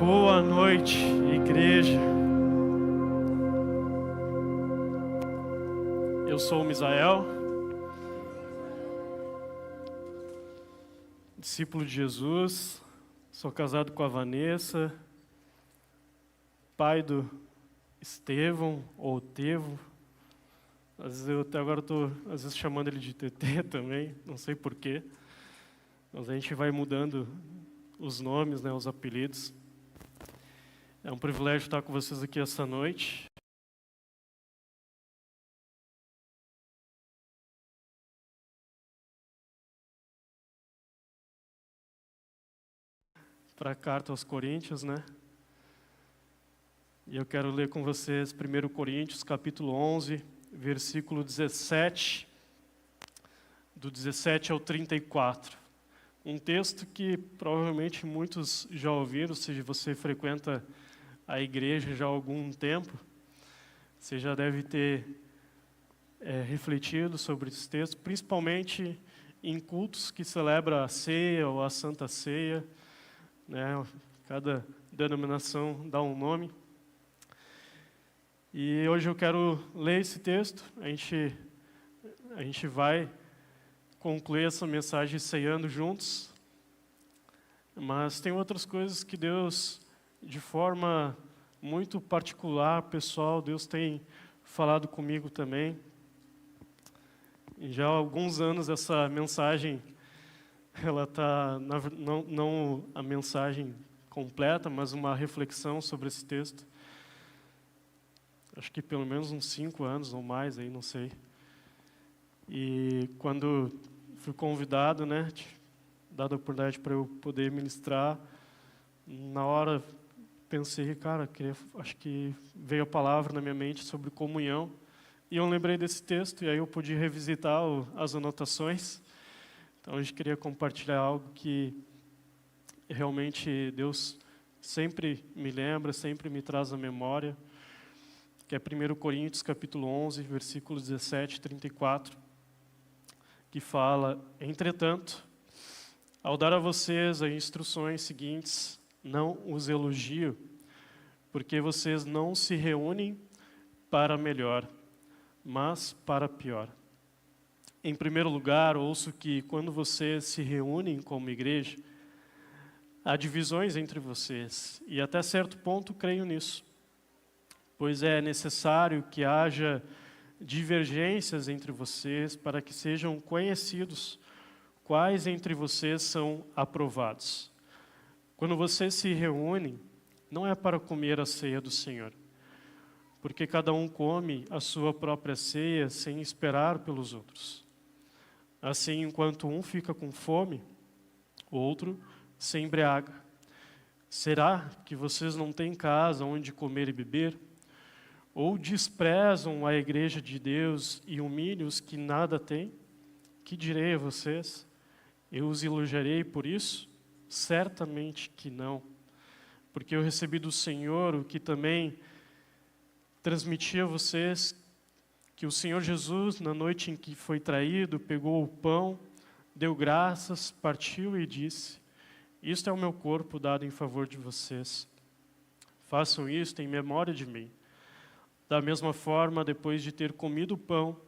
Boa noite, igreja. Eu sou o Misael, discípulo de Jesus, sou casado com a Vanessa, pai do Estevão, ou Tevo. Às vezes eu até agora estou chamando ele de TT também, não sei porquê. Mas a gente vai mudando os nomes, os apelidos. É um privilégio estar com vocês aqui essa noite. Para a carta aos Coríntios, E eu quero ler com vocês 1 Coríntios, capítulo 11, versículo 17, do 17 ao 34. Um texto que provavelmente muitos já ouviram, se você frequenta a igreja já há algum tempo, você já deve ter refletido sobre esse texto, principalmente em cultos que celebra a ceia ou a Santa Ceia, Cada denominação dá um nome. E hoje eu quero ler esse texto, a gente vai concluir essa mensagem ceando juntos, mas tem outras coisas que Deus, de forma muito particular, pessoal, Deus tem falado comigo também. E já há alguns anos essa mensagem, ela está, não a mensagem completa, mas uma reflexão sobre esse texto. Acho que pelo menos uns 5 anos ou mais, aí não sei. E quando fui convidado, dada a oportunidade para eu poder ministrar, na hora pensei, acho que veio a palavra na minha mente sobre comunhão. E eu lembrei desse texto, e aí eu pude revisitar as anotações. Então, a gente queria compartilhar algo que realmente Deus sempre me lembra, sempre me traz à memória, que é 1 Coríntios, capítulo 11, versículos 17 e 34, que fala: Entretanto, ao dar a vocês as instruções seguintes, não os elogio, porque vocês não se reúnem para melhor, mas para pior. Em primeiro lugar, ouço que quando vocês se reúnem como igreja, há divisões entre vocês, e até certo ponto creio nisso, pois é necessário que haja divergências entre vocês para que sejam conhecidos quais entre vocês são aprovados. Quando vocês se reúnem, não é para comer a ceia do Senhor, porque cada um come a sua própria ceia sem esperar pelos outros. Assim, enquanto um fica com fome, o outro se embriaga. Será que vocês não têm casa onde comer e beber? Ou desprezam a igreja de Deus e humilham os que nada têm? Que direi a vocês? Eu os elogiarei por isso? Certamente que não. Porque eu recebi do Senhor o que também transmiti a vocês, que o Senhor Jesus, na noite em que foi traído, pegou o pão, deu graças, partiu e disse: Isto é o meu corpo dado em favor de vocês. Façam isto em memória de mim. Da mesma forma, depois de ter comido o pão,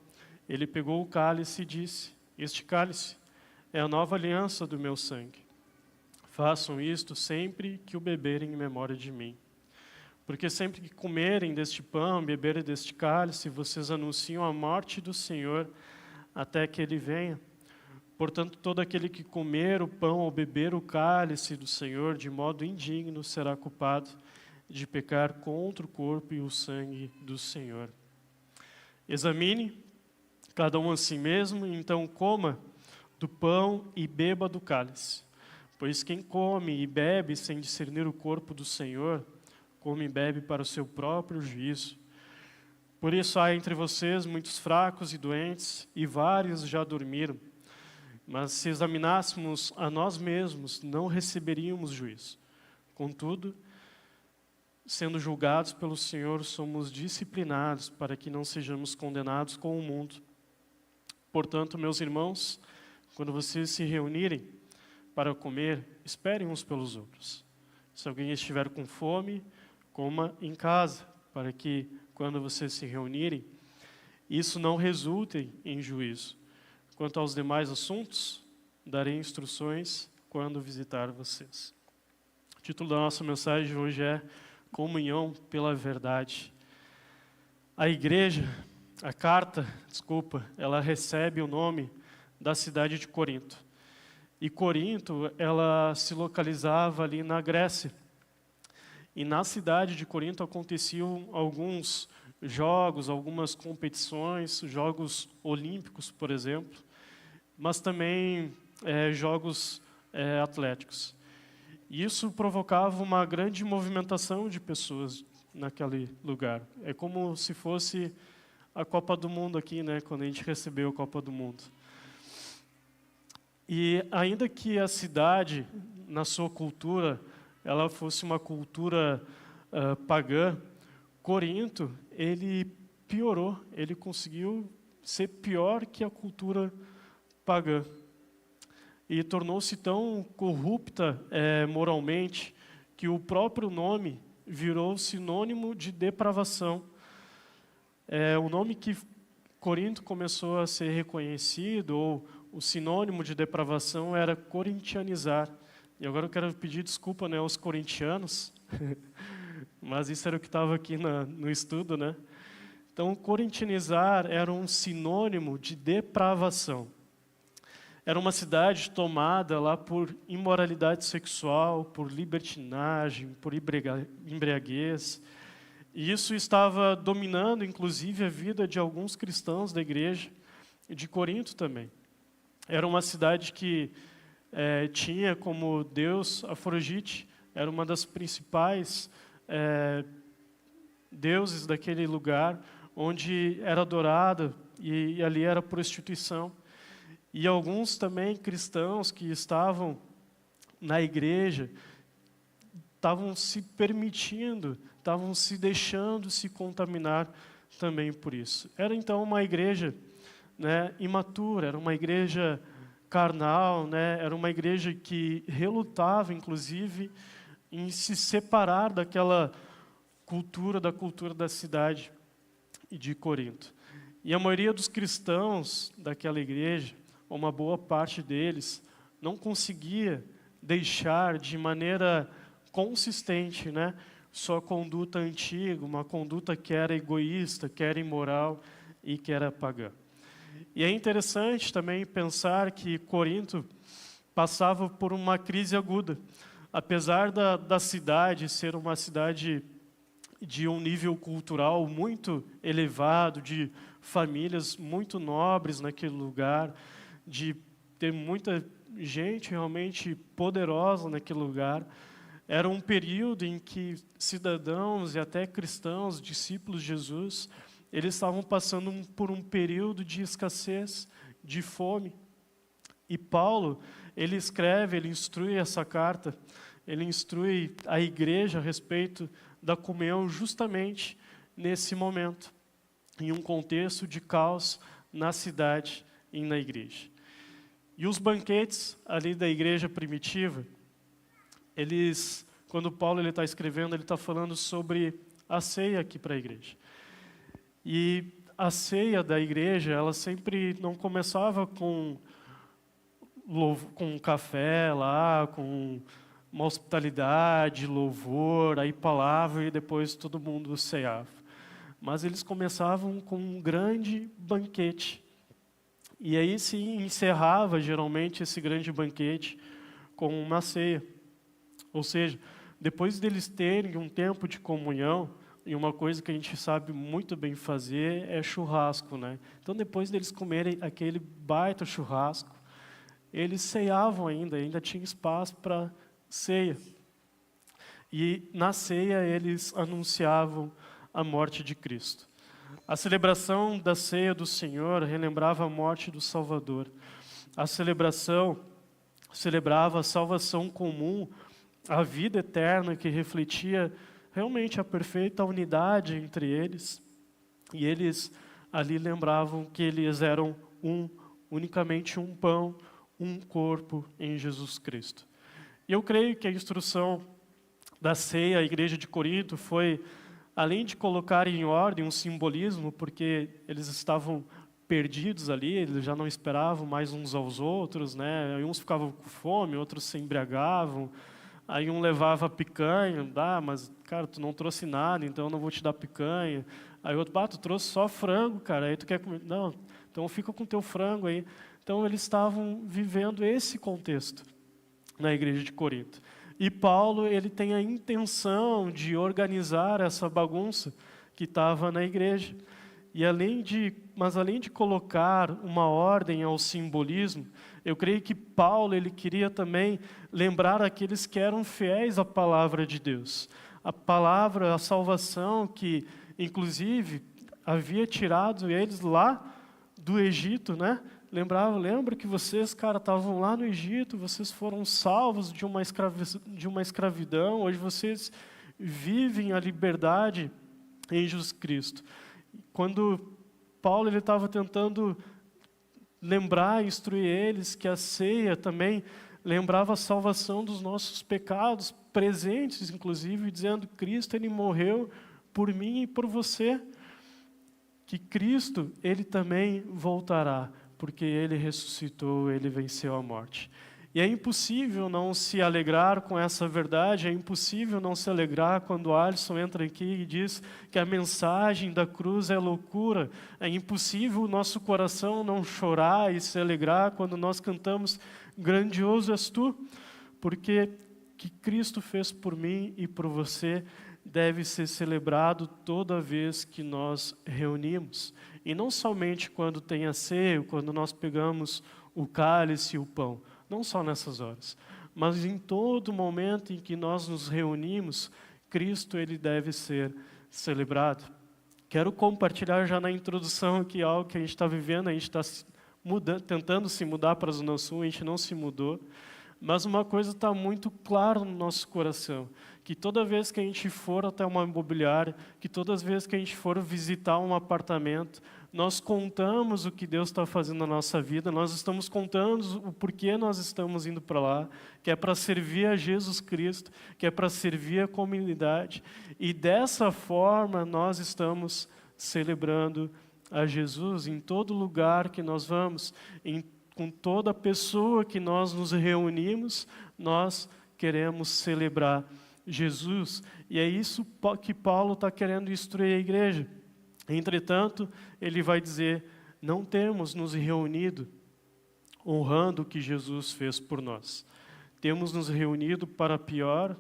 ele pegou o cálice e disse: Este cálice é a nova aliança do meu sangue. Façam isto sempre que o beberem em memória de mim. Porque sempre que comerem deste pão, beberem deste cálice, vocês anunciam a morte do Senhor até que Ele venha. Portanto, todo aquele que comer o pão ou beber o cálice do Senhor de modo indigno será culpado de pecar contra o corpo e o sangue do Senhor. Examine cada um a si mesmo, e então coma do pão e beba do cálice. Pois quem come e bebe sem discernir o corpo do Senhor, come e bebe para o seu próprio juízo. Por isso há entre vocês muitos fracos e doentes, e vários já dormiram. Mas se examinássemos a nós mesmos, não receberíamos juízo. Contudo, sendo julgados pelo Senhor, somos disciplinados para que não sejamos condenados com o mundo. Portanto, meus irmãos, quando vocês se reunirem para comer, esperem uns pelos outros. Se alguém estiver com fome, coma em casa, para que, quando vocês se reunirem, isso não resulte em juízo. Quanto aos demais assuntos, darei instruções quando visitar vocês. O título da nossa mensagem hoje é Comunhão pela Verdade. A carta, ela recebe o nome da cidade de Corinto. E Corinto, ela se localizava ali na Grécia. E na cidade de Corinto aconteciam alguns jogos, algumas competições, jogos olímpicos, por exemplo, mas também jogos atléticos. E isso provocava uma grande movimentação de pessoas naquele lugar. É como se fosse a Copa do Mundo aqui, né, quando a gente recebeu a Copa do Mundo. E ainda que a cidade, na sua cultura, ela fosse uma cultura pagã, Corinto, ele piorou, ele conseguiu ser pior que a cultura pagã. E tornou-se tão corrupta moralmente que o próprio nome virou sinônimo de depravação. O nome que Corinto começou a ser reconhecido, ou o sinônimo de depravação, era corintianizar. E agora eu quero pedir desculpa, né, aos corintianos, mas isso era o que estava aqui no estudo, né? Então, corintianizar era um sinônimo de depravação. Era uma cidade tomada lá por imoralidade sexual, por libertinagem, por embriaguez. E isso estava dominando, inclusive, a vida de alguns cristãos da igreja e de Corinto também. Era uma cidade que tinha como deus Afrodite, era uma das principais deuses daquele lugar, onde era adorada e ali era prostituição. E alguns também cristãos que estavam na igreja estavam se permitindo, estavam se deixando se contaminar também por isso. Era então uma igreja, né, imatura, era uma igreja carnal, né, era uma igreja que relutava, inclusive, em se separar daquela cultura, da cultura da cidade de Corinto. E a maioria dos cristãos daquela igreja, uma boa parte deles, não conseguia deixar de maneira consistente, né, sua conduta antiga, uma conduta que era egoísta, que era imoral e que era pagã. E é interessante também pensar que Corinto passava por uma crise aguda. Apesar da cidade ser uma cidade de um nível cultural muito elevado, de famílias muito nobres naquele lugar, de ter muita gente realmente poderosa naquele lugar, era um período em que cidadãos e até cristãos, discípulos de Jesus, eles estavam passando por um período de escassez, de fome. E Paulo, ele escreve, ele instrui essa carta, ele instrui a igreja a respeito da comunhão justamente nesse momento, em um contexto de caos na cidade e na igreja. E os banquetes ali da igreja primitiva, quando Paulo está escrevendo, ele está falando sobre a ceia aqui para a igreja. E a ceia da igreja, ela sempre não começava com café lá, com uma hospitalidade, louvor, aí palavra e depois todo mundo ceava. Mas eles começavam com um grande banquete. E aí se encerrava geralmente esse grande banquete com uma ceia. Ou seja, depois deles terem um tempo de comunhão, e uma coisa que a gente sabe muito bem fazer é churrasco, né? Então, depois deles comerem aquele baita churrasco, eles ceiavam ainda tinha espaço para ceia. E na ceia eles anunciavam a morte de Cristo. A celebração da ceia do Senhor relembrava a morte do Salvador. A celebração celebrava a salvação comum, a vida eterna que refletia realmente a perfeita unidade entre eles. E eles ali lembravam que eles eram unicamente um pão, um corpo em Jesus Cristo. E eu creio que a instrução da ceia, a igreja de Corinto foi, além de colocar em ordem um simbolismo, porque eles estavam perdidos ali, eles já não esperavam mais uns aos outros, né? Aí uns ficavam com fome, outros se embriagavam, aí um levava picanha, mas cara, tu não trouxe nada, então eu não vou te dar picanha. Aí o outro, tu trouxe só frango, cara, aí tu quer comer? Não, então fica com teu frango aí. Então eles estavam vivendo esse contexto na igreja de Corinto. E Paulo, ele tem a intenção de organizar essa bagunça que estava na igreja. Mas além de colocar uma ordem ao simbolismo, eu creio que Paulo, ele queria também lembrar aqueles que eram fiéis à palavra de Deus. A palavra, a salvação que, inclusive, havia tirado eles lá do Egito, né? Lembra que vocês, cara, estavam lá no Egito, vocês foram salvos de uma escravidão, hoje vocês vivem a liberdade em Jesus Cristo. Quando Paulo estava tentando lembrar, instruir eles que a ceia também lembrava a salvação dos nossos pecados, presentes inclusive, dizendo que Cristo, ele morreu por mim e por você, que Cristo, ele também voltará, porque ele ressuscitou, ele venceu a morte. E é impossível não se alegrar com essa verdade, é impossível não se alegrar quando o Alisson entra aqui e diz que a mensagem da cruz é loucura. É impossível o nosso coração não chorar e se alegrar quando nós cantamos grandioso és tu, porque que Cristo fez por mim e por você deve ser celebrado toda vez que nós reunimos. E não somente quando tem a ceia, quando nós pegamos o cálice e o pão, não só nessas horas, mas em todo momento em que nós nos reunimos, Cristo, ele deve ser celebrado. Quero compartilhar já na introdução aqui algo que a gente está vivendo, a gente está tentando se mudar para a Zona Sul, a gente não se mudou, mas uma coisa está muito clara no nosso coração, que toda vez que a gente for até uma imobiliária, que todas as vezes que a gente for visitar um apartamento, nós contamos o que Deus está fazendo na nossa vida, nós estamos contando o porquê nós estamos indo para lá, que é para servir a Jesus Cristo, que é para servir a comunidade. E dessa forma nós estamos celebrando a Jesus em todo lugar que nós vamos, com toda pessoa que nós nos reunimos, nós queremos celebrar Jesus. E é isso que Paulo está querendo instruir a igreja. Entretanto, ele vai dizer, não temos nos reunido honrando o que Jesus fez por nós. Temos nos reunido para pior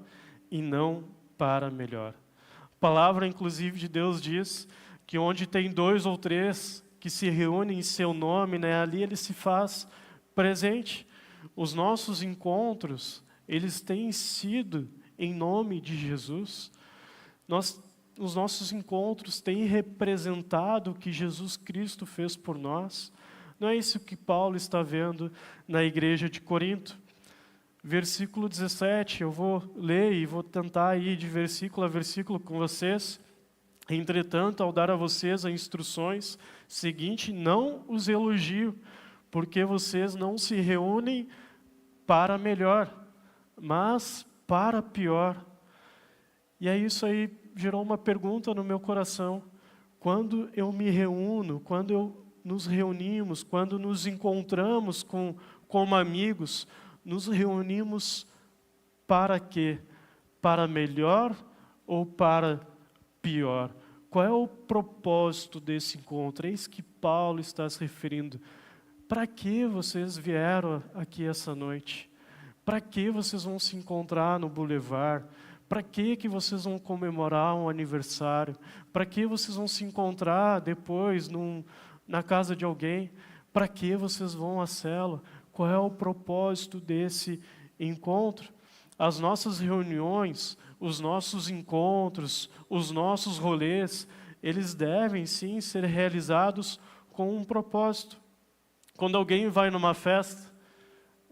e não para melhor. A palavra, inclusive, de Deus diz que onde tem 2 ou 3 que se reúnem em seu nome, né, ali ele se faz presente. Os nossos encontros, eles têm sido em nome de Jesus. Os nossos encontros têm representado o que Jesus Cristo fez por nós. Não é isso que Paulo está vendo na igreja de Corinto. Versículo 17, eu vou ler e vou tentar ir de versículo a versículo com vocês. Entretanto, ao dar a vocês as instruções seguinte, não os elogio, porque vocês não se reúnem para melhor, mas para pior. E é isso aí, gerou uma pergunta no meu coração. Quando eu me reúno, quando nos reunimos, quando nos encontramos como amigos, nos reunimos para quê? Para melhor ou para pior? Qual é o propósito desse encontro? É isso que Paulo está se referindo. Para que vocês vieram aqui essa noite? Para que vocês vão se encontrar no Boulevard? Para que vocês vão comemorar um aniversário? Para que vocês vão se encontrar depois na casa de alguém? Para que vocês vão à célula? Qual é o propósito desse encontro? As nossas reuniões, os nossos encontros, os nossos rolês, eles devem sim ser realizados com um propósito. Quando alguém vai numa festa,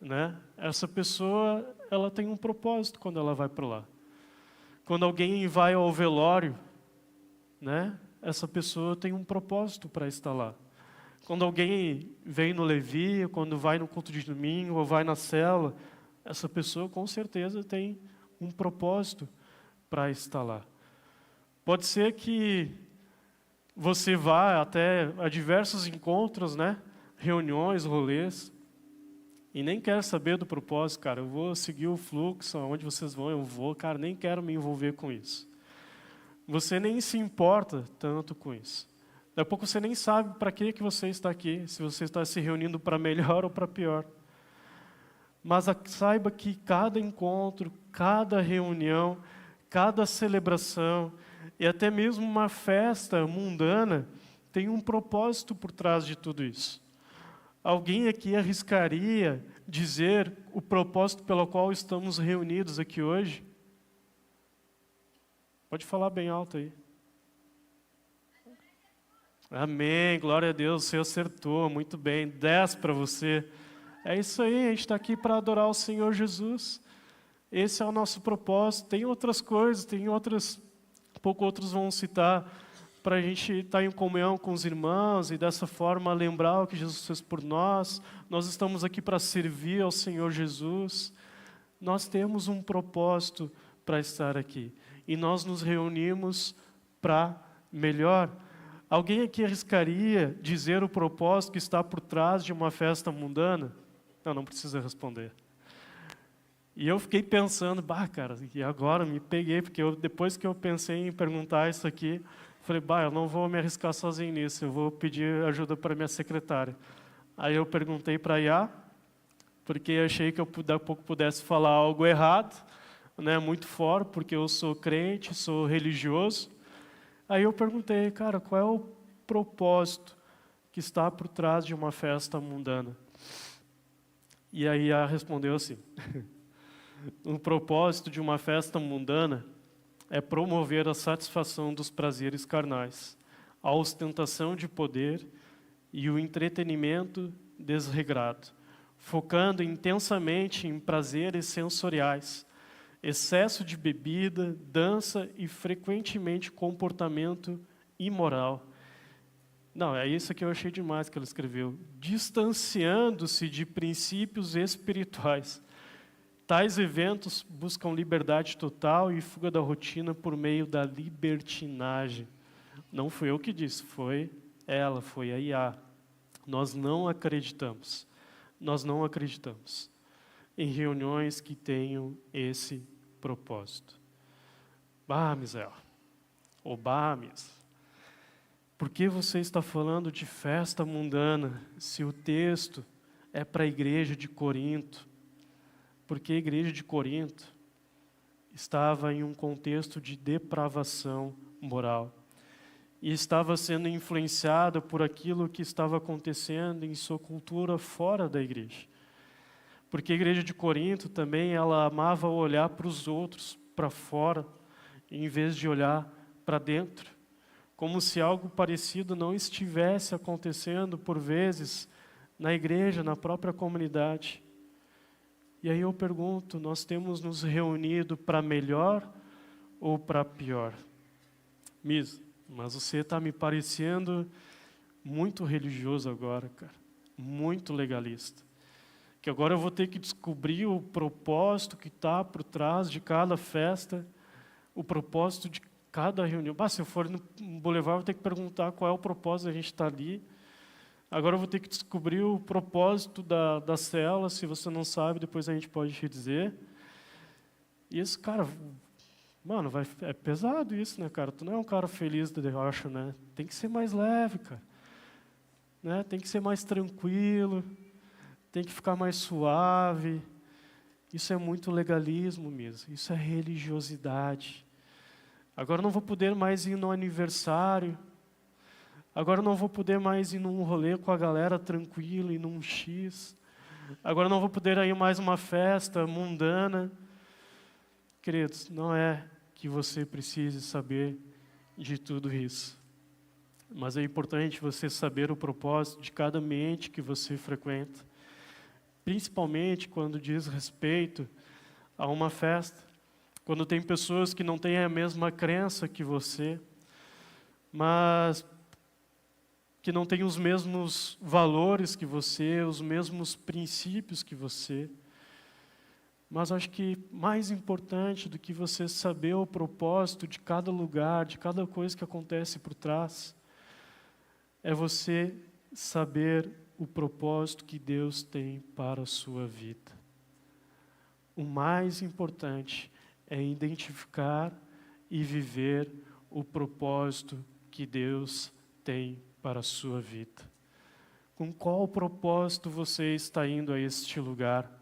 né, essa pessoa, ela tem um propósito quando ela vai para lá. Quando alguém vai ao velório, né, essa pessoa tem um propósito para estar lá. Quando alguém vem no Levi, quando vai no culto de domingo, ou vai na célula, essa pessoa com certeza tem um propósito para estar lá. Pode ser que você vá até a diversos encontros, né? Reuniões, rolês, e nem quer saber do propósito, cara. Eu vou seguir o fluxo, aonde vocês vão, eu vou, cara, nem quero me envolver com isso. Você nem se importa tanto com isso. Daqui a pouco você nem sabe para que você está aqui, se você está se reunindo para melhor ou para pior. Mas saiba que cada encontro, cada reunião, cada celebração e até mesmo uma festa mundana tem um propósito por trás de tudo isso. Alguém aqui arriscaria dizer o propósito pelo qual estamos reunidos aqui hoje? Pode falar bem alto aí. Amém, glória a Deus, você acertou, muito bem, 10 para você. É isso aí, a gente está aqui para adorar o Senhor Jesus. Esse é o nosso propósito. Tem outras coisas, tem outras, pouco outros vão citar, para a gente estar em comunhão com os irmãos e dessa forma lembrar o que Jesus fez por nós. Nós estamos aqui para servir ao Senhor Jesus. Nós temos um propósito para estar aqui. E nós nos reunimos para melhor. Alguém aqui arriscaria dizer o propósito que está por trás de uma festa mundana? Não precisa responder. E eu fiquei pensando, cara, e agora me peguei, porque depois que eu pensei em perguntar isso aqui, falei, eu não vou me arriscar sozinho nisso, eu vou pedir ajuda para minha secretária. Aí eu perguntei para a Iá, porque achei que eu daqui a pouco pudesse falar algo errado, né, muito fora, porque eu sou crente, sou religioso. Aí eu perguntei, cara, qual é o propósito que está por trás de uma festa mundana? E aí Iá respondeu assim, o propósito de uma festa mundana é promover a satisfação dos prazeres carnais, a ostentação de poder e o entretenimento desregrado, focando intensamente em prazeres sensoriais, excesso de bebida, dança e frequentemente comportamento imoral. Não, é isso que eu achei demais que ela escreveu. Distanciando-se de princípios espirituais. Tais eventos buscam liberdade total e fuga da rotina por meio da libertinagem. Não fui eu que disse, foi ela, foi a Iá. Nós não acreditamos em reuniões que tenham esse propósito. Misel, por que você está falando de festa mundana se o texto é para a igreja de Corinto? Porque a igreja de Corinto estava em um contexto de depravação moral e estava sendo influenciada por aquilo que estava acontecendo em sua cultura fora da igreja. Porque a igreja de Corinto também, ela amava olhar para os outros, para fora, em vez de olhar para dentro, como se algo parecido não estivesse acontecendo por vezes na igreja, na própria comunidade. E aí eu pergunto, nós temos nos reunido para melhor ou para pior? Mas você está me parecendo muito religioso agora, cara. Muito legalista. Que agora eu vou ter que descobrir o propósito que está por trás de cada festa, o propósito de cada reunião. Se eu for no Boulevard, eu vou ter que perguntar qual é o propósito da gente estar ali. Agora eu vou ter que descobrir o propósito da célula, se você não sabe, depois a gente pode te dizer. E isso, cara, é pesado isso, né, cara? Tu não é um cara feliz, eu acho, né? Tem que ser mais leve, cara. Né? Tem que ser mais tranquilo, tem que ficar mais suave. Isso é muito legalismo mesmo, isso é religiosidade. Agora eu não vou poder mais ir no aniversário. Agora eu não vou poder mais ir num rolê com a galera tranquilo, ir num X. Agora eu não vou poder ir mais uma festa mundana. Queridos, não é que você precise saber de tudo isso. Mas é importante você saber o propósito de cada ambiente que você frequenta. Principalmente quando diz respeito a uma festa. Quando tem pessoas que não têm a mesma crença que você, mas que não têm os mesmos valores que você, os mesmos princípios que você. Mas acho que mais importante do que você saber o propósito de cada lugar, de cada coisa que acontece por trás, é você saber o propósito que Deus tem para a sua vida. O mais importante é identificar e viver o propósito que Deus tem para a sua vida. Com qual propósito você está indo a este lugar?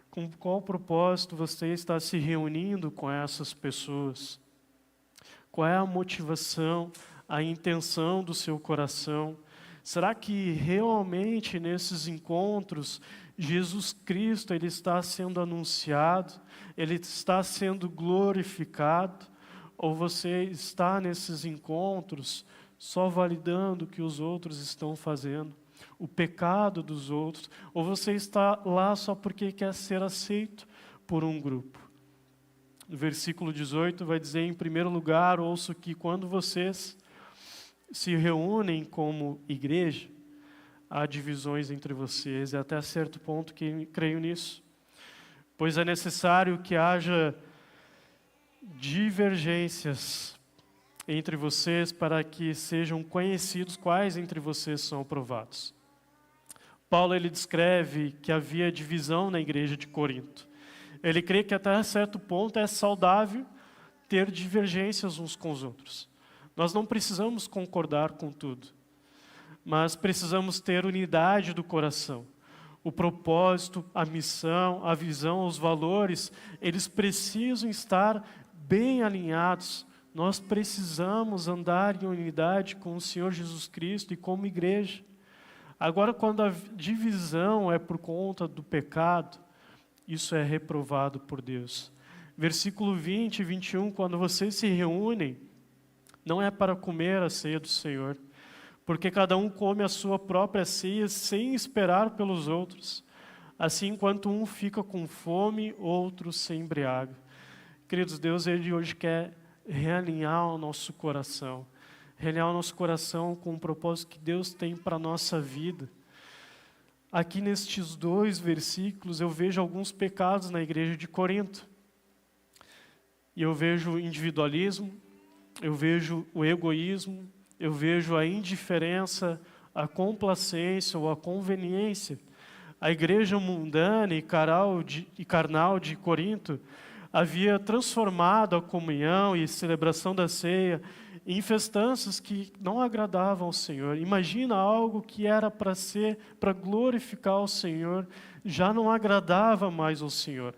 Com qual propósito você está se reunindo com essas pessoas? Qual é a motivação, a intenção do seu coração? Será que realmente nesses encontros Jesus Cristo ele está sendo anunciado, ele está sendo glorificado? Ou você está nesses encontros só validando o que os outros estão fazendo, o pecado dos outros? Ou você está lá só porque quer ser aceito por um grupo? No versículo 18 vai dizer, em primeiro lugar, ouço que quando vocês se reúnem como igreja, há divisões entre vocês, e até certo ponto que creio nisso, pois é necessário que haja divergências entre vocês para que sejam conhecidos quais entre vocês são aprovados. Paulo ele descreve que havia divisão na igreja de Corinto. Ele crê que até certo ponto é saudável ter divergências uns com os outros. Nós não precisamos concordar com tudo, mas precisamos ter unidade do coração. O propósito, a missão, a visão, os valores, eles precisam estar bem alinhados. Nós precisamos andar em unidade com o Senhor Jesus Cristo e como igreja. Agora, quando a divisão é por conta do pecado, isso é reprovado por Deus. Versículo 20 e 21, quando vocês se reúnem, não é para comer a ceia do Senhor, porque cada um come a sua própria ceia sem esperar pelos outros. Assim, enquanto um fica com fome, outro se embriaga. Queridos, Deus ele hoje quer realinhar o nosso coração. Realinhar o nosso coração com o propósito que Deus tem para a nossa vida. Aqui nestes 2 versículos eu vejo alguns pecados na igreja de Corinto. E eu vejo o individualismo, eu vejo o egoísmo, eu vejo a indiferença, a complacência ou a conveniência. A igreja mundana e carnal de Corinto havia transformado a comunhão e celebração da ceia em festanças que não agradavam ao Senhor. Imagina algo que era para glorificar o Senhor, já não agradava mais ao Senhor.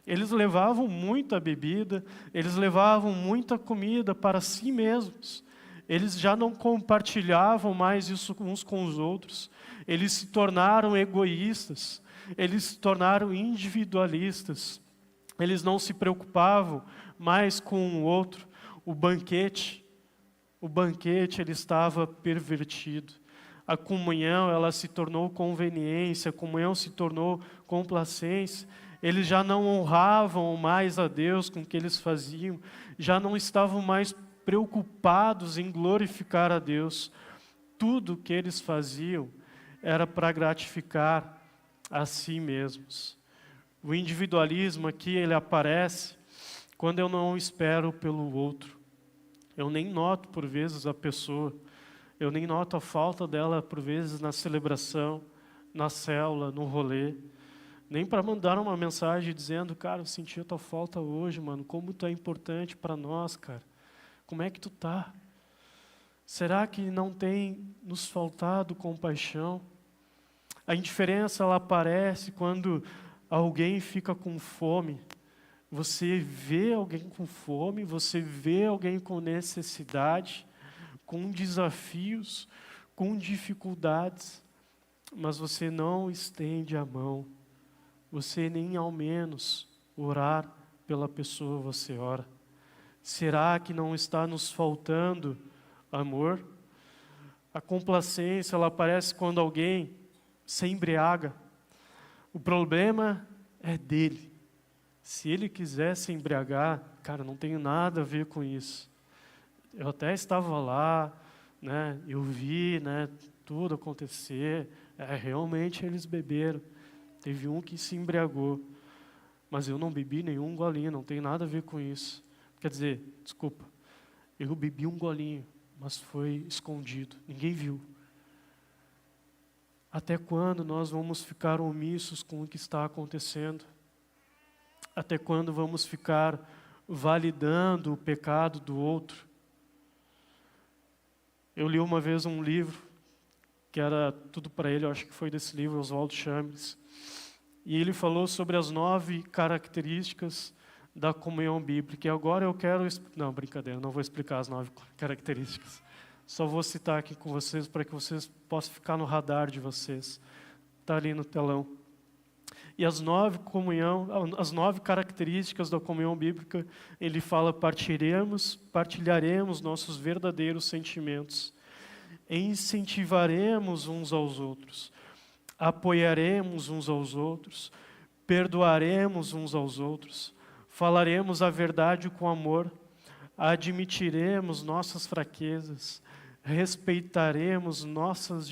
Eles levavam muita bebida, eles levavam muita comida para si mesmos. Eles já não compartilhavam mais isso uns com os outros. Eles se tornaram egoístas, eles se tornaram individualistas. Eles não se preocupavam mais com o outro. O banquete ele estava pervertido. A comunhão, ela se tornou conveniência, a comunhão se tornou complacência. Eles já não honravam mais a Deus com o que eles faziam, já não estavam mais preocupados em glorificar a Deus. Tudo que eles faziam era para gratificar a si mesmos. O individualismo aqui, ele aparece quando eu não espero pelo outro. Eu nem noto, por vezes, a pessoa. Eu nem noto a falta dela, por vezes, na celebração, na célula, no rolê. Nem para mandar uma mensagem dizendo, cara, eu senti a tua falta hoje, mano. Como tu é importante para nós, cara. Como é que tu tá? Será que não tem nos faltado compaixão? A indiferença, ela aparece quando alguém fica com fome. Você vê alguém com fome, você vê alguém com necessidade, com desafios, com dificuldades, mas você não estende a mão. Você nem ao menos orar pela pessoa você ora. Será que não está nos faltando amor? A complacência, ela aparece quando alguém se embriaga. O problema é dele. Se ele quiser se embriagar, cara, não tenho nada a ver com isso. Eu até estava lá, né, eu vi, né, tudo acontecer. Realmente eles beberam. Teve um que se embriagou. mas eu não bebi nenhum golinho, não tem nada a ver com isso. Quer dizer, desculpa, eu bebi um golinho, mas foi escondido, ninguém viu. Até quando nós vamos ficar omissos com o que está acontecendo? Até quando vamos ficar validando o pecado do outro? Eu li uma vez um livro, que era Tudo para Ele, eu acho que foi desse livro, Oswald Chambers, e ele falou sobre as 9 características da comunhão bíblica. E agora eu quero... Não, brincadeira, não vou explicar as 9 características. Só vou citar aqui com vocês para que vocês possam ficar no radar de vocês. Está ali no telão. E as 9 características da comunhão bíblica, ele fala: partilharemos nossos verdadeiros sentimentos, incentivaremos uns aos outros, apoiaremos uns aos outros, perdoaremos uns aos outros, falaremos a verdade com amor, admitiremos nossas fraquezas, respeitaremos nossas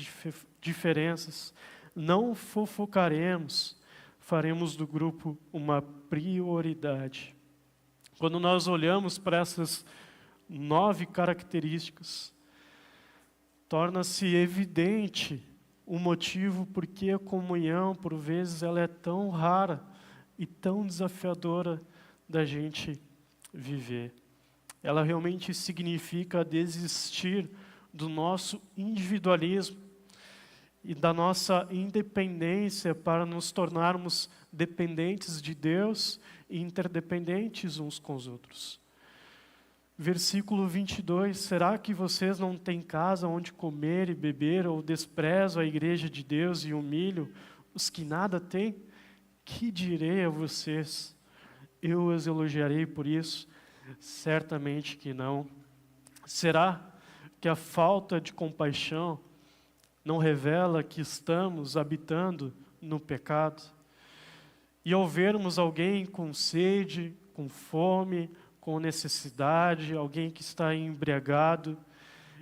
diferenças, não fofocaremos, faremos do grupo uma prioridade. Quando nós olhamos para essas 9 características, torna-se evidente o motivo por que a comunhão, por vezes, ela é tão rara e tão desafiadora da gente viver. Ela realmente significa desistir do nosso individualismo e da nossa independência para nos tornarmos dependentes de Deus e interdependentes uns com os outros. Versículo 22, será que vocês não têm casa onde comer e beber, ou desprezo a igreja de Deus e humilho os que nada têm? Que direi a vocês? Eu os elogiarei por isso? Certamente que não. Será que a falta de compaixão não revela que estamos habitando no pecado? E ao vermos alguém com sede, com fome, com necessidade, alguém que está embriagado,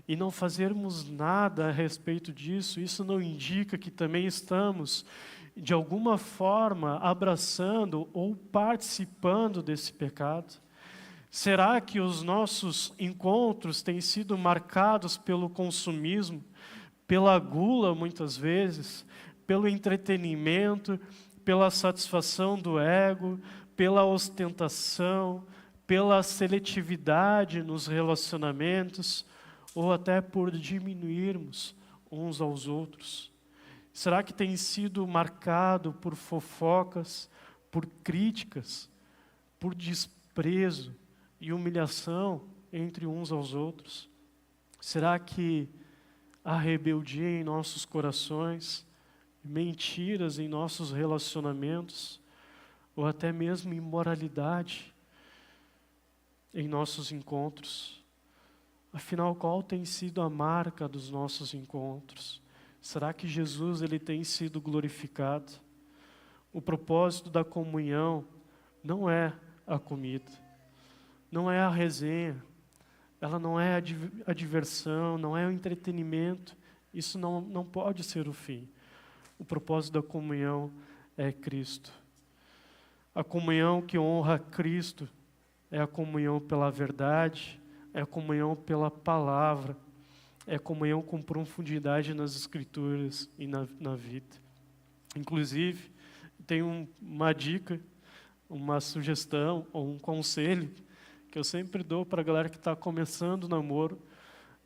e não fazermos nada a respeito disso, isso não indica que também estamos, de alguma forma, abraçando ou participando desse pecado? Será que os nossos encontros têm sido marcados pelo consumismo, pela gula, muitas vezes, pelo entretenimento, pela satisfação do ego, pela ostentação, pela seletividade nos relacionamentos, ou até por diminuirmos uns aos outros? Será que tem sido marcado por fofocas, por críticas, por desprezo e humilhação entre uns aos outros? Será que há rebeldia em nossos corações, mentiras em nossos relacionamentos, ou até mesmo imoralidade em nossos encontros? Afinal, qual tem sido a marca dos nossos encontros? Será que Jesus ele tem sido glorificado? O propósito da comunhão não é a comida, não é a resenha, ela não é a diversão, não é o entretenimento. Isso não pode ser o fim. O propósito da comunhão é Cristo. A comunhão que honra Cristo é a comunhão pela verdade, é a comunhão pela palavra, é a comunhão com profundidade nas Escrituras e na vida. Inclusive, tem uma dica, uma sugestão ou um conselho que eu sempre dou para a galera que está começando o namoro,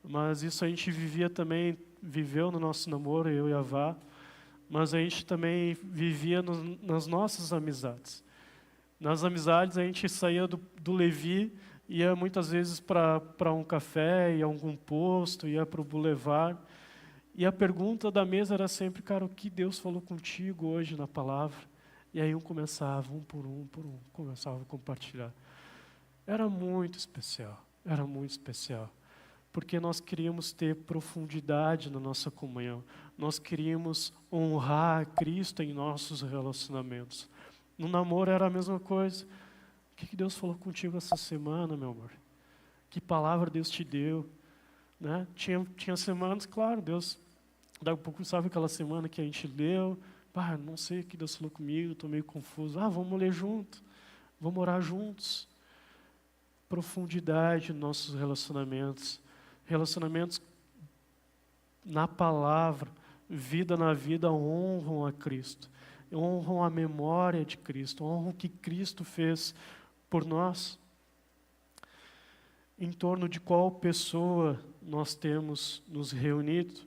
mas isso a gente viveu no nosso namoro, eu e a Vá, mas a gente também vivia nas nossas amizades. Nas amizades a gente saía do Levi, ia muitas vezes para um café, ia a algum posto, ia para o boulevard, e a pergunta da mesa era sempre: cara, o que Deus falou contigo hoje na palavra? E aí começava, um por um, começava a compartilhar. Era muito especial, porque nós queríamos ter profundidade na nossa comunhão, nós queríamos honrar Cristo em nossos relacionamentos. No namoro era a mesma coisa. O que Deus falou contigo essa semana, meu amor? Que palavra Deus te deu? Né? Tinha semanas, claro, Deus, daqui a pouco, sabe aquela semana que a gente leu, Pá, não sei o que Deus falou comigo, estou meio confuso. Vamos ler junto, vamos orar juntos. Profundidade nos nossos relacionamentos. Relacionamentos na palavra, vida na vida, honram a Cristo. Honram a memória de Cristo, honram o que Cristo fez por nós. Em torno de qual pessoa nós temos nos reunido?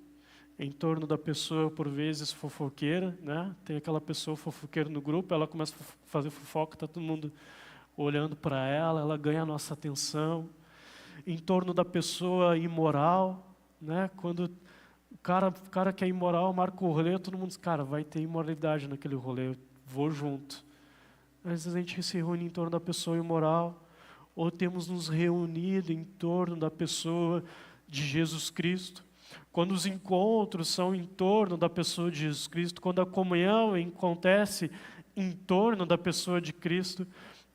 Em torno da pessoa, por vezes, fofoqueira, né? Tem aquela pessoa fofoqueira no grupo, ela começa a fazer fofoca, está todo mundo olhando para ela, ela ganha a nossa atenção. Em torno da pessoa imoral, né? Quando o cara que é imoral marca o rolê, todo mundo diz, cara, vai ter imoralidade naquele rolê, eu vou junto. Às vezes a gente se reúne em torno da pessoa imoral, ou temos nos reunido em torno da pessoa de Jesus Cristo. Quando os encontros são em torno da pessoa de Jesus Cristo, quando a comunhão acontece em torno da pessoa de Cristo,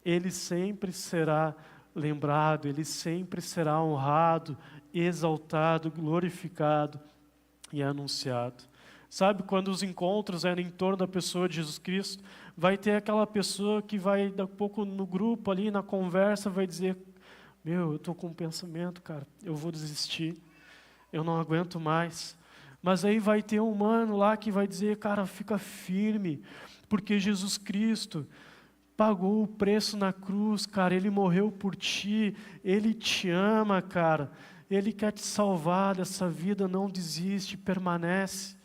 ele sempre será lembrado, ele sempre será honrado, exaltado, glorificado e anunciado. Sabe, quando os encontros eram em torno da pessoa de Jesus Cristo, vai ter aquela pessoa que vai, daqui a pouco no grupo ali, na conversa, vai dizer, eu estou com um pensamento, cara, eu vou desistir, eu não aguento mais. Mas aí vai ter um mano lá que vai dizer, cara, fica firme, porque Jesus Cristo pagou o preço na cruz, cara, Ele morreu por ti, Ele te ama, cara, Ele quer te salvar dessa vida, não desiste, permanece.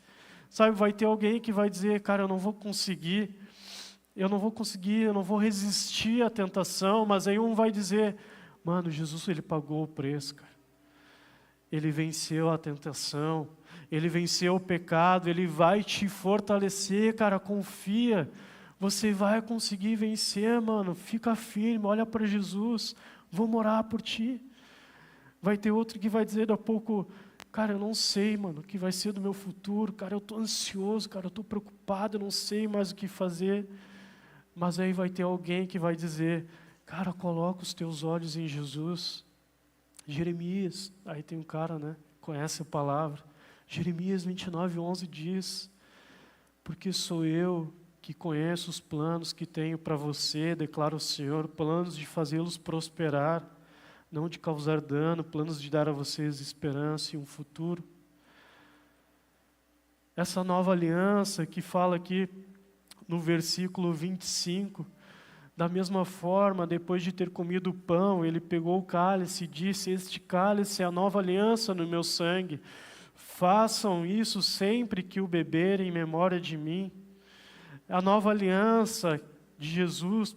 Sabe, vai ter alguém que vai dizer, cara, eu não vou conseguir, eu não vou resistir à tentação, mas aí um vai dizer, mano, Jesus, Ele pagou o preço, cara. Ele venceu a tentação, Ele venceu o pecado, Ele vai te fortalecer, cara, confia. Você vai conseguir vencer, mano, fica firme, olha para Jesus, vou orar por ti. Vai ter outro que vai dizer daqui a pouco, cara, eu não sei, mano, o que vai ser do meu futuro, cara, eu estou ansioso, cara, eu estou preocupado, eu não sei mais o que fazer. Mas aí vai ter alguém que vai dizer, cara, coloca os teus olhos em Jesus. Jeremias, aí tem um cara, né, conhece a palavra. Jeremias 29:11 diz, porque sou eu que conheço os planos que tenho para você, declara o Senhor, planos de fazê-los prosperar, não de causar dano, planos de dar a vocês esperança e um futuro. Essa nova aliança que fala aqui no versículo 25, da mesma forma, depois de ter comido o pão, ele pegou o cálice e disse, este cálice é a nova aliança no meu sangue, façam isso sempre que o beberem em memória de mim. A nova aliança de Jesus,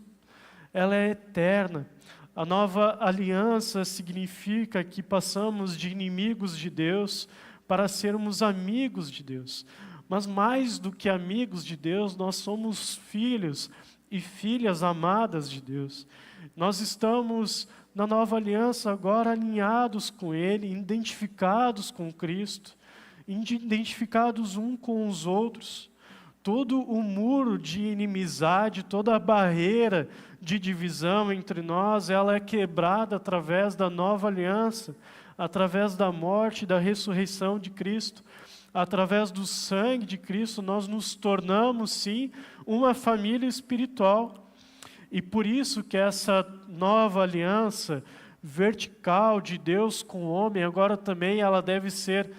ela é eterna. A nova aliança significa que passamos de inimigos de Deus para sermos amigos de Deus. Mas mais do que amigos de Deus, nós somos filhos e filhas amadas de Deus. Nós estamos na nova aliança agora alinhados com Ele, identificados com Cristo, identificados um com os outros. Todo o muro de inimizade, toda a barreira de divisão entre nós, ela é quebrada através da nova aliança, através da morte e da ressurreição de Cristo. Através do sangue de Cristo, nós nos tornamos, sim, uma família espiritual. E por isso que essa nova aliança vertical de Deus com o homem, agora também ela deve ser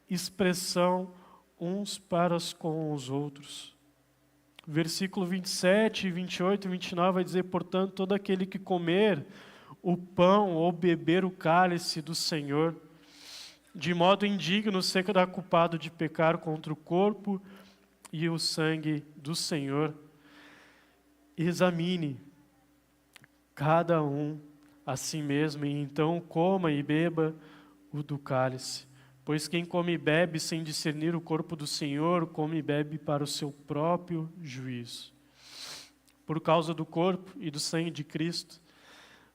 expressão uns para com os outros. Versículo 27, 28 e 29 vai dizer, portanto, todo aquele que comer o pão ou beber o cálice do Senhor, de modo indigno será culpado de pecar contra o corpo e o sangue do Senhor. Examine cada um a si mesmo, e então coma e beba o do cálice. Pois quem come e bebe sem discernir o corpo do Senhor, come e bebe para o seu próprio juízo. Por causa do corpo e do sangue de Cristo,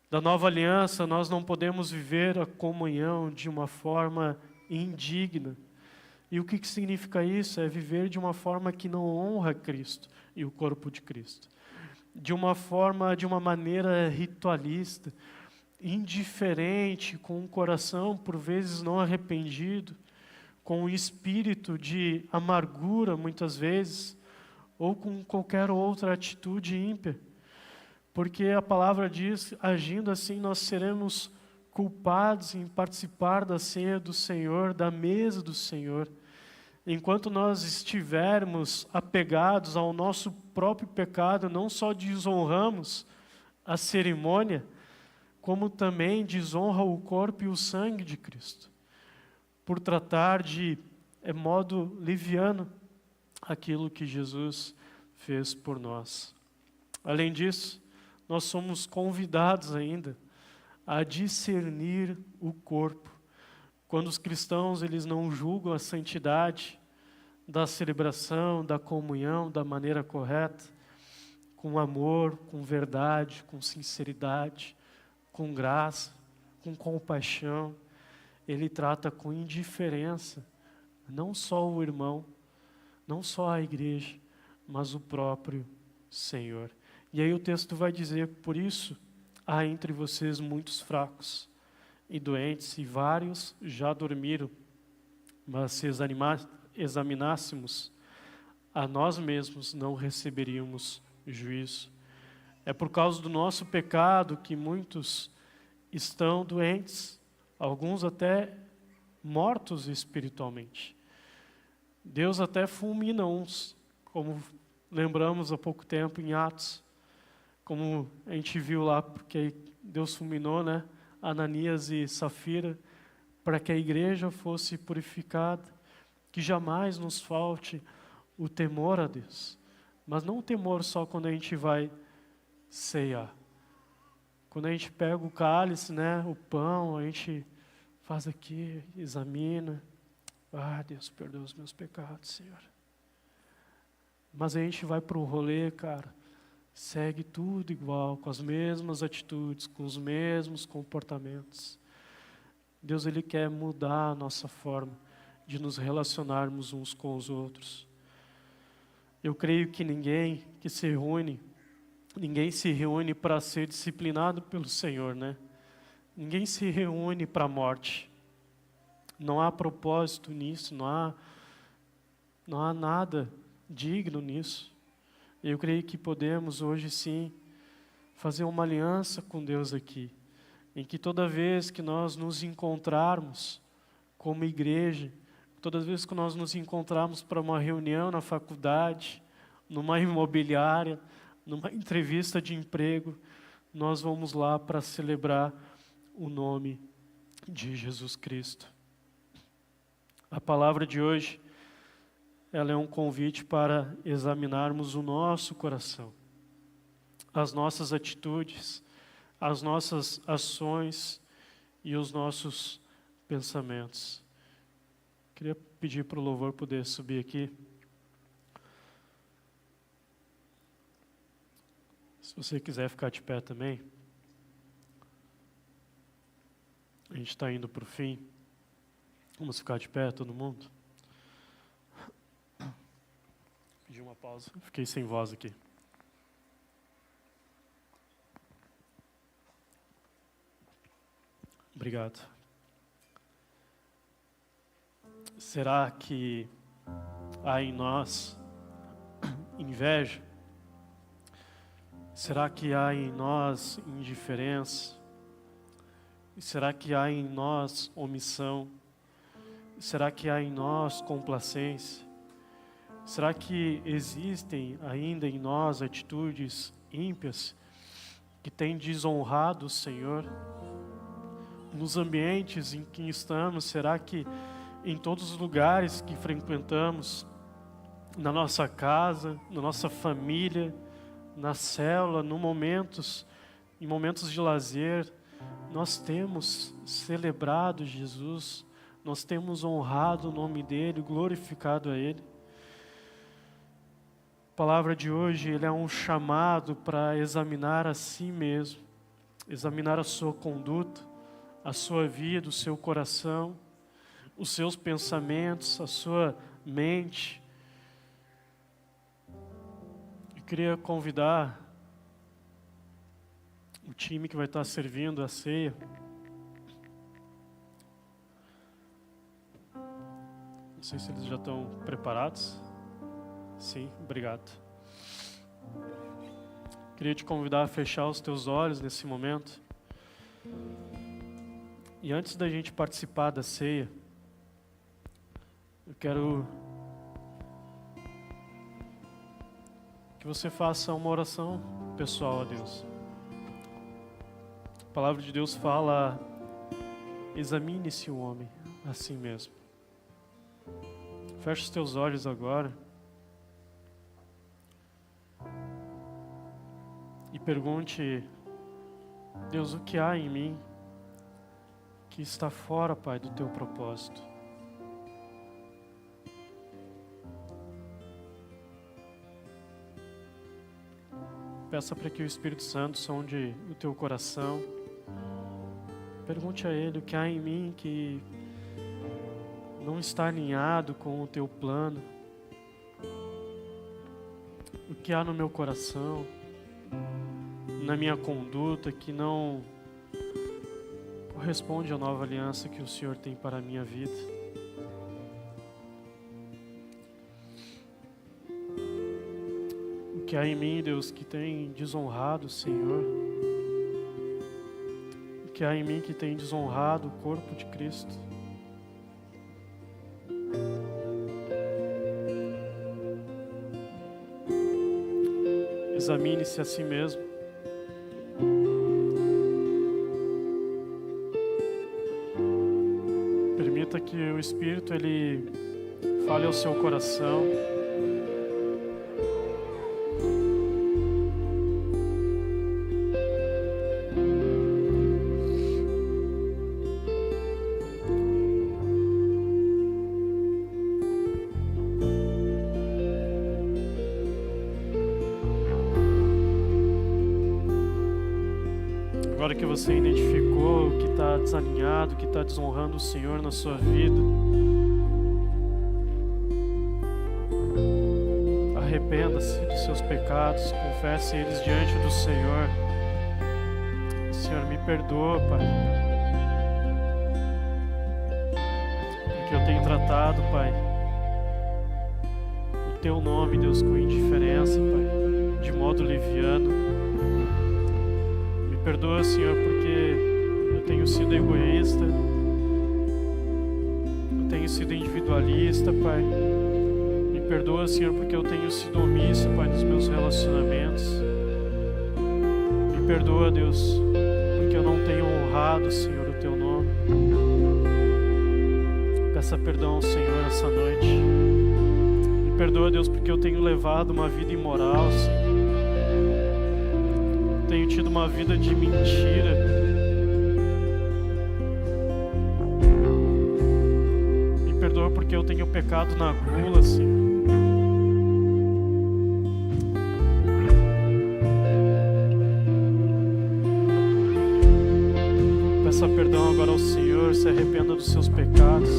da nova aliança, nós não podemos viver a comunhão de uma forma indigna. E o que significa isso? É viver de uma forma que não honra Cristo e o corpo de Cristo. De uma maneira ritualista, indiferente, com um coração por vezes não arrependido, com um espírito de amargura muitas vezes, ou com qualquer outra atitude ímpia. Porque a palavra diz, agindo assim, nós seremos culpados em participar da ceia do Senhor, da mesa do Senhor. Enquanto nós estivermos apegados ao nosso próprio pecado, não só desonramos a cerimônia, como também desonra o corpo e o sangue de Cristo, por tratar de modo liviano aquilo que Jesus fez por nós. Além disso, nós somos convidados ainda a discernir o corpo. Quando os cristãos eles não julgam a santidade da celebração, da comunhão, da maneira correta, com amor, com verdade, com sinceridade, com graça, com compaixão, ele trata com indiferença, não só o irmão, não só a igreja, mas o próprio Senhor. E aí o texto vai dizer, por isso, há entre vocês muitos fracos e doentes, e vários já dormiram, mas se examinássemos a nós mesmos, não receberíamos juízo. É por causa do nosso pecado que muitos estão doentes, alguns até mortos espiritualmente. Deus até fulmina uns, como lembramos há pouco tempo em Atos, como a gente viu lá, porque Deus fulminou, né, Ananias e Safira, para que a igreja fosse purificada, que jamais nos falte o temor a Deus. Mas não o temor só quando a gente vai ceiar. Quando a gente pega o cálice, né, o pão, a gente faz aqui, examina. Ah, Deus, perdoa os meus pecados, Senhor. Mas a gente vai para o rolê, cara, segue tudo igual, com as mesmas atitudes, com os mesmos comportamentos. Deus, Ele quer mudar a nossa forma de nos relacionarmos uns com os outros. Eu creio que ninguém se reúne para ser disciplinado pelo Senhor, né? Ninguém se reúne para a morte. Não há propósito nisso, não há nada digno nisso. Eu creio que podemos hoje sim fazer uma aliança com Deus aqui, em que toda vez que nós nos encontrarmos como igreja, todas as vezes que nós nos encontrarmos para uma reunião na faculdade, numa imobiliária, numa entrevista de emprego, nós vamos lá para celebrar o nome de Jesus Cristo. A palavra de hoje, ela é um convite para examinarmos o nosso coração, as nossas atitudes, as nossas ações e os nossos pensamentos. Queria pedir para o louvor poder subir aqui. Se você quiser ficar de pé também. A gente está indo para o fim. Vamos ficar de pé, todo mundo? Pedi uma pausa. Fiquei sem voz aqui. Obrigado. Será que há em nós inveja? Será que há em nós indiferença? Será que há em nós omissão? Será que há em nós complacência? Será que existem ainda em nós atitudes ímpias que têm desonrado o Senhor? Nos ambientes em que estamos, será que em todos os lugares que frequentamos, na nossa casa, na nossa família, na célula, em momentos de lazer, nós temos celebrado Jesus, nós temos honrado o nome dEle, glorificado a Ele? A palavra de hoje, ele é um chamado para examinar a si mesmo, examinar a sua conduta, a sua vida, o seu coração, os seus pensamentos, a sua mente. Eu queria convidar o time que vai estar servindo a ceia. Não sei se eles já estão preparados. Sim, obrigado. Queria te convidar a fechar os teus olhos nesse momento. E antes da gente participar da ceia, eu quero que você faça uma oração pessoal a Deus. A palavra de Deus fala: examine-se o homem a si mesmo. Feche os teus olhos agora e pergunte: Deus, o que há em mim que está fora, Pai, do teu propósito? Peça para que o Espírito Santo sonde o teu coração. Pergunte a Ele o que há em mim que não está alinhado com o teu plano. O que há no meu coração, na minha conduta, que não corresponde à nova aliança que o Senhor tem para a minha vida. O que há em mim, Deus, que tem desonrado o Senhor. O que há em mim que tem desonrado o corpo de Cristo. Examine-se a si mesmo. Permita que o Espírito ele fale ao seu coração. Agora que você identificou o que está desalinhado, o que está desonrando o Senhor na sua vida, arrependa-se dos seus pecados, confesse eles diante do Senhor. Senhor, me perdoa, Pai, porque eu tenho tratado, Pai, o Teu nome, Deus, com indiferença, Pai, de modo leviano. Perdoa, Senhor, porque eu tenho sido egoísta, eu tenho sido individualista, Pai. Me perdoa, Senhor, porque eu tenho sido omisso, Pai, nos meus relacionamentos. Me perdoa, Deus, porque eu não tenho honrado, Senhor, o Teu nome. Peça perdão ao Senhor essa noite. Me perdoa, Deus, porque eu tenho levado uma vida imoral, Senhor. Tenho tido uma vida de mentira. Me perdoa porque eu tenho pecado na gula, Senhor. Peça perdão agora ao Senhor, se arrependa dos seus pecados.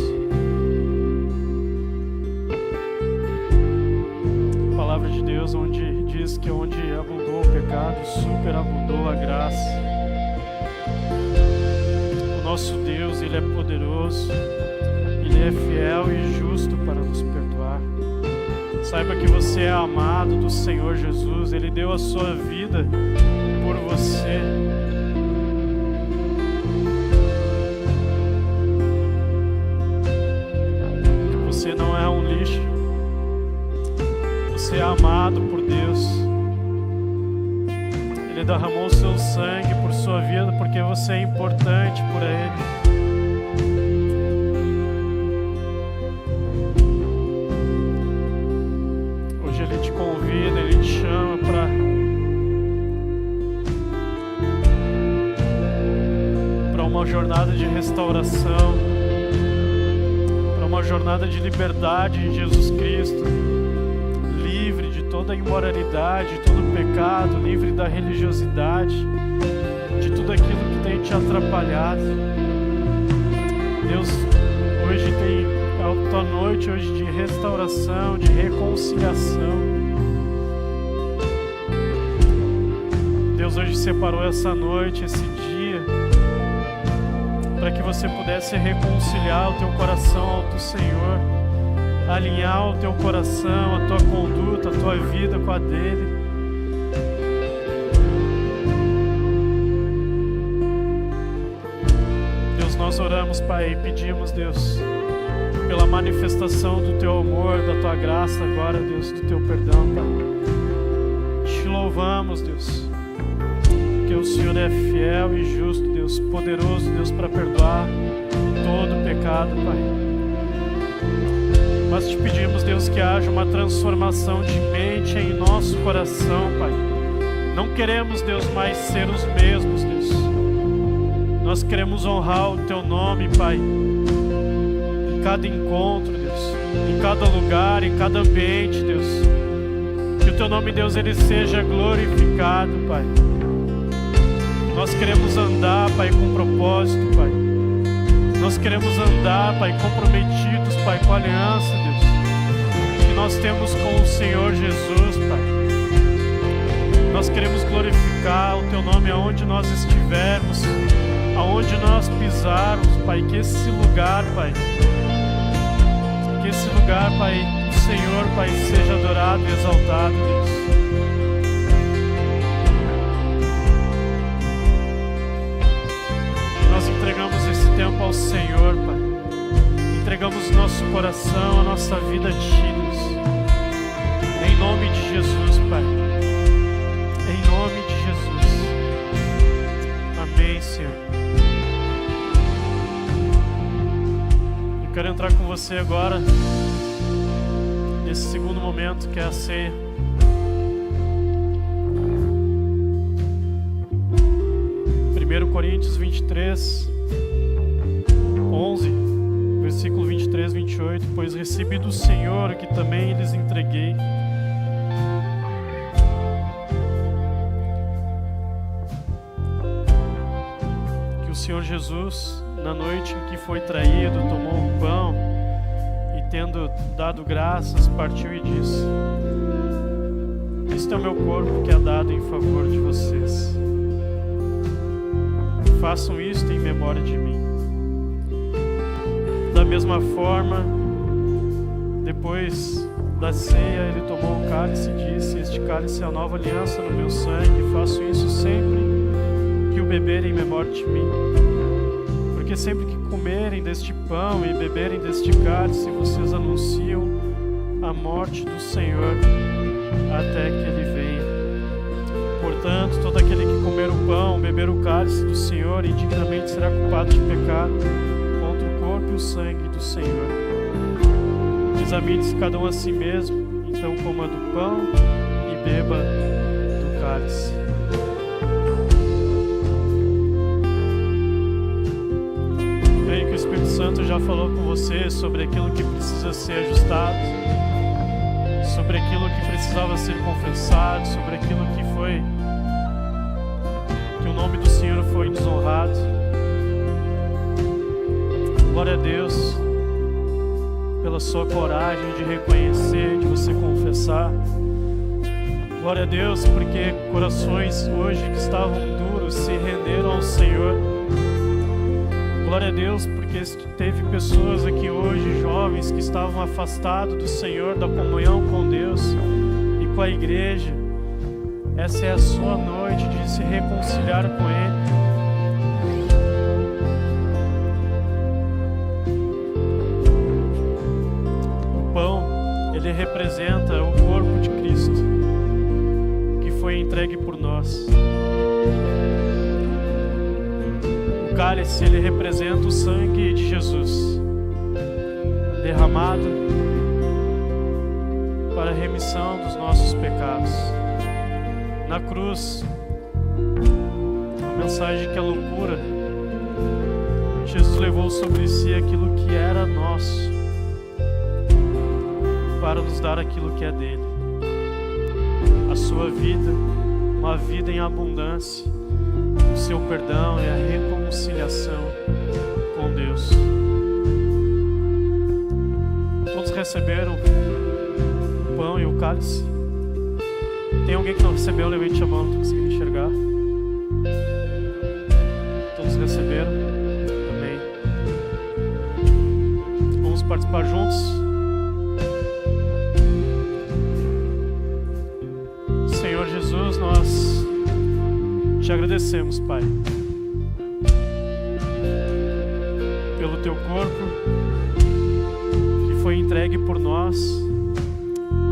A palavra de Deus onde diz que onde abundou o pecado, superabundou a graça. O nosso Deus, Ele é poderoso, Ele é fiel e justo para nos perdoar. Saiba que você é amado do Senhor Jesus, Ele deu a sua vida por você. Você não é um lixo, você é amado por Deus. Ele derramou o seu sangue por sua vida, porque você é importante para Ele. Hoje Ele te convida, Ele te chama para uma jornada de restauração, para uma jornada de liberdade em Jesus Cristo. De toda a imoralidade, de todo o pecado, livre da religiosidade, de tudo aquilo que tem te atrapalhado. Deus hoje tem a tua noite hoje de restauração, de reconciliação. Deus hoje separou essa noite, esse dia, para que você pudesse reconciliar o teu coração ao Senhor, alinhar o teu coração, a tua conduta, a tua vida com a dele. nós oramos, Pai, e pedimos, Deus, pela manifestação do Teu amor, da Tua graça agora, Deus, do Teu perdão, Pai. Te louvamos, Deus, porque o Senhor é fiel e justo, Deus, poderoso, Deus, para perdoar todo pecado, Pai. Mas te pedimos, Deus, que haja uma transformação de mente em nosso coração, Pai. Não queremos, Deus, mais ser os mesmos, Deus. Nós queremos honrar o Teu nome, Pai, em cada encontro, Deus, em cada lugar, em cada ambiente, Deus. Que o Teu nome, Deus, ele seja glorificado, Pai. Nós queremos andar, Pai, com propósito, Pai. Nós queremos andar, Pai, comprometidos, Pai, com a aliança, Deus, que nós temos com o Senhor Jesus, Pai. Nós queremos glorificar o Teu nome aonde nós estivermos, aonde nós pisarmos, Pai, que esse lugar, Pai, Pai, o Senhor, Pai, seja adorado e exaltado, Deus. Nós entregamos esse tempo ao Senhor, Pai. Entregamos nosso coração, a nossa vida a Ti, Deus. Em nome de Jesus, Pai. Em nome de Jesus. Amém, Senhor. Eu quero entrar com você agora nesse segundo momento, que é a ceia. Coríntios 23, 11, versículo 23, 28. Pois recebi do Senhor que também lhes entreguei. Que o Senhor Jesus, na noite em que foi traído, tomou um pão e, tendo dado graças, partiu e disse: este é o meu corpo que é dado em favor de vocês. Façam isto em memória de mim. Da mesma forma, depois da ceia, ele tomou o cálice e disse: este cálice é a nova aliança no meu sangue. Faço isso sempre que o beberem em memória de mim. Porque sempre que comerem deste pão e beberem deste cálice, vocês anunciam a morte do Senhor até que Ele venha. Portanto, todo aquele que comer o pão, beber o cálice do Senhor, indignamente será culpado de pecado contra o corpo e o sangue do Senhor. Examine-se cada um a si mesmo, então coma do pão e beba do cálice. Creio que o Espírito Santo já falou com você sobre aquilo que precisa ser ajustado, sobre aquilo que precisava ser confessado, sobre aquilo que o nome do Senhor foi desonrado. Glória a Deus pela sua coragem de reconhecer, de você confessar. Glória a Deus porque corações hoje que estavam duros se renderam ao Senhor. Glória a Deus porque teve pessoas aqui hoje, jovens, que estavam afastados do Senhor, da comunhão com Deus e com a igreja. Essa é a sua noite de se reconciliar com Ele. O pão, ele representa o corpo de Cristo, que foi entregue por nós. O cálice, ele representa o sangue de Jesus, derramado para a remissão dos nossos pecados. Na cruz, a mensagem que é loucura, Jesus levou sobre si aquilo que era nosso, para nos dar aquilo que é dele. A sua vida, uma vida em abundância, o seu perdão e a reconciliação com Deus. Todos receberam o pão e o cálice? Tem alguém que não recebeu? Levante a mão, não estou conseguindo enxergar. Todos receberam? Amém. Vamos participar juntos? Senhor Jesus, nós te agradecemos, Pai, pelo teu corpo que foi entregue por nós.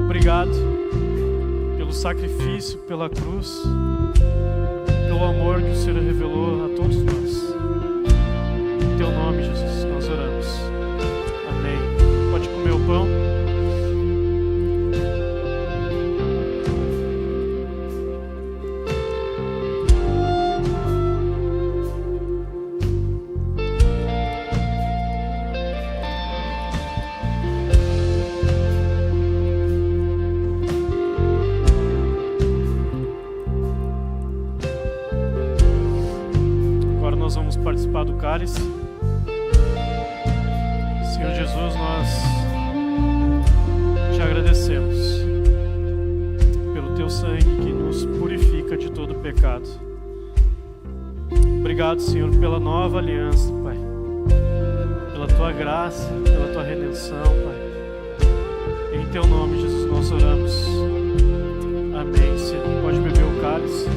Obrigado pelo sacrifício, pela cruz, pelo amor que o Senhor revelou a todos nós. Em teu nome, Jesus, nós oramos. Amém. Pode comer o pão. Nós vamos participar do cálice. Senhor Jesus, nós te agradecemos pelo teu sangue que nos purifica de todo pecado. Obrigado, Senhor, pela nova aliança, Pai, pela tua graça, pela tua redenção, Pai. Em teu nome, Jesus, nós oramos. Amém. Você pode beber o cálice.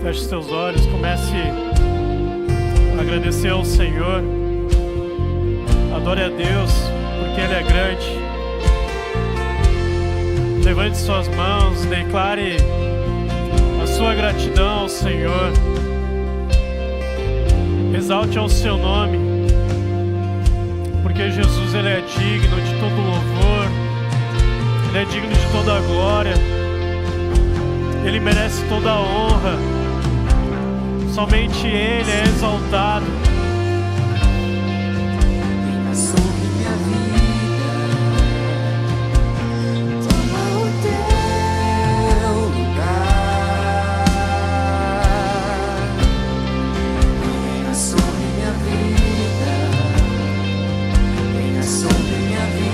Feche os seus olhos, comece a agradecer ao Senhor, adore a Deus, porque Ele é grande. Levante suas mãos, declare a sua gratidão ao Senhor, exalte ao seu nome, porque Jesus, Ele é digno de todo louvor, Ele é digno de toda a glória, Ele merece toda a honra. Somente Ele é exaltado.